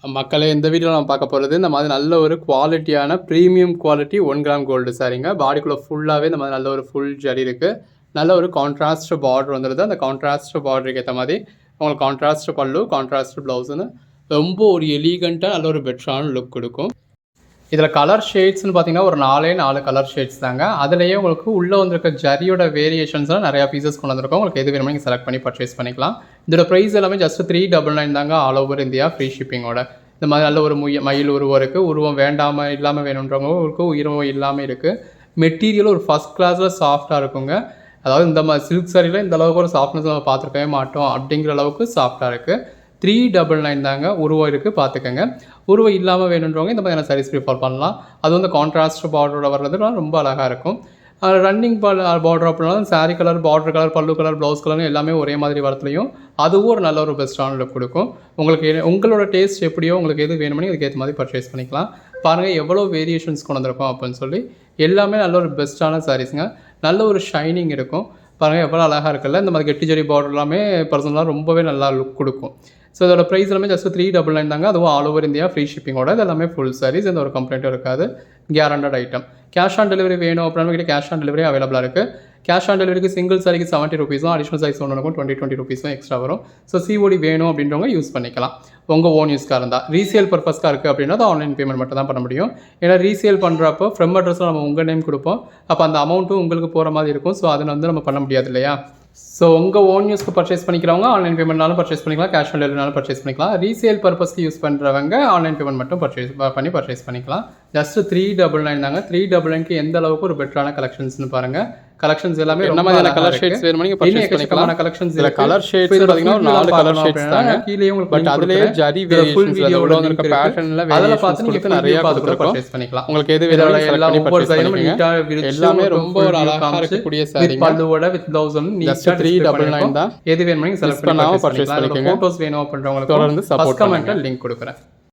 மக்களே இந்த வீடியோவில் நம்ம பார்க்க போகிறது இந்த மாதிரி நல்ல ஒரு குவாலிட்டியான ப்ரீமியம் குவாலிட்டி 1 கிராம் கோல்டு சாரிங்க. பாடிக்குள்ளே ஃபுல்லாகவே இந்த மாதிரி நல்ல ஒரு ஃபுல் ஜரி இருக்குது. நல்ல ஒரு கான்ட்ராஸ்ட் பார்டர் வந்துடுது. அந்த கான்ட்ராஸ்ட் பார்டருக்கு ஏற்ற மாதிரி உங்களுக்கு கான்ட்ராஸ்ட் பல்லு, கான்ட்ராஸ்ட் ப்ளவுஸுன்னு ரொம்ப ஒரு எலிகண்ட்டாக நல்ல ஒரு பெட்டரான லுக் கொடுக்கும். இதில் கலர் ஷேட்ஸ்னு பார்த்தீங்கன்னா ஒரு 4 கலர் ஷேட்ஸ் தாங்க. அதுலேயே உங்களுக்கு உள்ளே வந்திருக்க ஜரியோட வேரியேஷன்ஸ்லாம் நிறையா பீசஸ் கொண்டு வந்திருக்கோம். உங்களுக்கு எது வேணுமோ நீங்கள் செலக்ட் பண்ணி பர்ச்சேஸ் பண்ணிக்கலாம். இதோட ப்ரைஸ் எல்லாமே ஜஸ்ட் 399 தாங்க, ஆல் ஓவர் இந்தியா ஃப்ரீ ஷிப்பிங்கோட. இந்த மாதிரி நல்ல ஒரு மயில் உருவம் இருக்குது. உருவம் வேண்டாமல் இல்லாமல் வேணுன்றவங்களுக்கு உருவம் இல்லாமல் இருக்குது. மெட்டீரியல் ஒரு ஃபஸ்ட் கிளாஸில் சாஃப்டாக இருக்குங்க. அதாவது இந்த மாதிரி சில்க் சாரியில் இந்த அளவுக்கு ஒரு சாஃப்ட்னஸ் நம்ம பார்த்துருக்கவே மாட்டோம் அப்படிங்கிற அளவுக்கு சாஃப்டாக இருக்குது. 399 தாங்க. உருவம் இருக்குது, பார்த்துக்கங்க. உருவம் இல்லாமல் வேணுன்றவங்க இந்த மாதிரியான சாரீஸ் ப்ரிஃபர் பண்ணலாம். அது வந்து கான்ட்ராஸ்ட் பார்டரோட வர்றதுலாம் ரொம்ப அழகாக இருக்கும். ரன்னிங் பார்டர் அப்படின்னாலும் சாரீ கலர், பார்டர் கலர், பல்லு கலர், ப்ளவுஸ் கலர்னு எல்லாமே ஒரே மாதிரி வரத்துலையும் அதுவும் ஒரு நல்ல ஒரு பெஸ்ட்டான லுக் கொடுக்கும். உங்களுக்கு உங்களோட டேஸ்ட் எப்படியோ உங்களுக்கு எது வேணுமோ அதுக்கேற்ற மாதிரி பர்ச்சேஸ் பண்ணிக்கலாம். பாருங்கள் எவ்வளோ வேரியேஷன்ஸ் கொண்டு வந்திருக்கோம் அப்படின்னு சொல்லி. எல்லாமே நல்ல ஒரு பெஸ்ட்டான சாரீஸுங்க. நல்ல ஒரு ஷைனிங் இருக்கும். பாருங்கள் எவ்வளோ அழகாக இருக்குல்ல. இந்த மாதிரி கெட்டி ஜரி பார்டர் எல்லாமே பர்சனலாக ரொம்பவே நல்லா லுக் கொடுக்கும். ஸோ இதோட ப்ரைஸ் எல்லாமே ஜஸ்ட் 399 தாங்க. அதுவும் ஆல் ஓவர் இந்தியா ஃப்ரீ ஷிப்பிங்கோட. இது எல்லாமே ஃபுல் சாரீஸ், எந்த ஒரு கம்ப்ளைண்ட்டும் இருக்காது. Guaranteed item. Cash on delivery வேணும் அப்படின்னா கிட்ட கேஷ் ஆன் டெலிவரி அவைலபிளாக இருக்குது. கேஷ் ஆன் டெலிவரிக்கு சிங்கிள் சாரிக்கு 70 ருபீஸும், அடிஷனல் சைஸ் ஒன்றுக்கும் 20 ருபீஸும் எக்ஸ்ட்ரா வரும். ஸோ சிஓடி வேணும் அப்படின்றவங்க யூஸ் பண்ணிக்கலாம். உங்கள் ஓன் யூஸ்க்காக இருந்தால். ரீசேல் பர்பஸ்க்காக இருக்குது அப்படின்னா அது ஆன்லைன் பேமெண்ட் மட்டும் தான் பண்ண முடியும். ஏன்னா ரீசேல் பண்ணுறப்போ ஃப்ரம் அட்ரஸில் நம்ம உங்கள் நேம் கொடுப்போம். அப்போ அந்த அமௌண்ட்டும் உங்களுக்கு போகிற மாதிரி இருக்கும். ஸோ அதில் வந்து நம்ம பண்ண முடியாது இல்லையா. ஸோ உங்கள் ஓன் யூஸ்க்கு பர்ச்சேஸ் பண்ணிக்கிறவங்க ஆன்லைன் பேமெண்ட்னாலும் பர்ச்சேஸ் பண்ணிக்கலாம், கேஷ் ஆன் டெலிவரினாலும் பர்ச்சேஸ் பண்ணிக்கலாம். ரீசேல் பர்பஸ்க்கு யூஸ் பண்ணுறவங்க ஆன்லைன் பேமெண்ட் மட்டும் பர்ச்சேஸ் பண்ணிக்கலாம். ஜஸ்ட் 399 தாங்க. 399க்கு எந்த அளவுக்கு ஒரு பெட்டரான கலெக்ஷன்ஸ்னு பாருங்கள். கலெக்ஷன்ஸ் எல்லாமே என்ன மாதிரியான கலர் ஷேட்ஸ் வேணுமோ நீங்க பர்ச்சேஸ் பண்ணிக்கலாம். கலெக்ஷன்ஸ் இல்ல கலர் ஷேட்ஸ் பாத்தீங்கன்னா ஒரு 4 கலர் ஷேட்ஸ் தாங்க. கீழே உங்களுக்கு பட் அதுலயே ஜரி வேரியேஷன்ஸ் உள்ள இருக்க பேட்டர்ன்ல அதல பார்த்து நீங்க நிறைய பார்த்து பர்ச்சேஸ் பண்ணிக்கலாம். உங்களுக்கு எது வேணுமோ எல்லாம் ஒவ்வொரு சைடும் நீட்டா எல்லாமே ரொம்ப ஒரு அழகா இருக்கக்கூடிய சாரீங்க. பல்லுவோட வித் ப்ளவுஸ் வந்து நீட்டா 399 தான். எது வேணுமோ நீங்க செலக்ட் பண்ணி பர்ச்சேஸ் பண்ணிக்கலாம். போட்டோஸ் வேணும் அப்படின்றவங்களுக்கு தொடர்ந்து சப்போர்ட் கமெண்ட்ல லிங்க் கொடுக்குறேன்.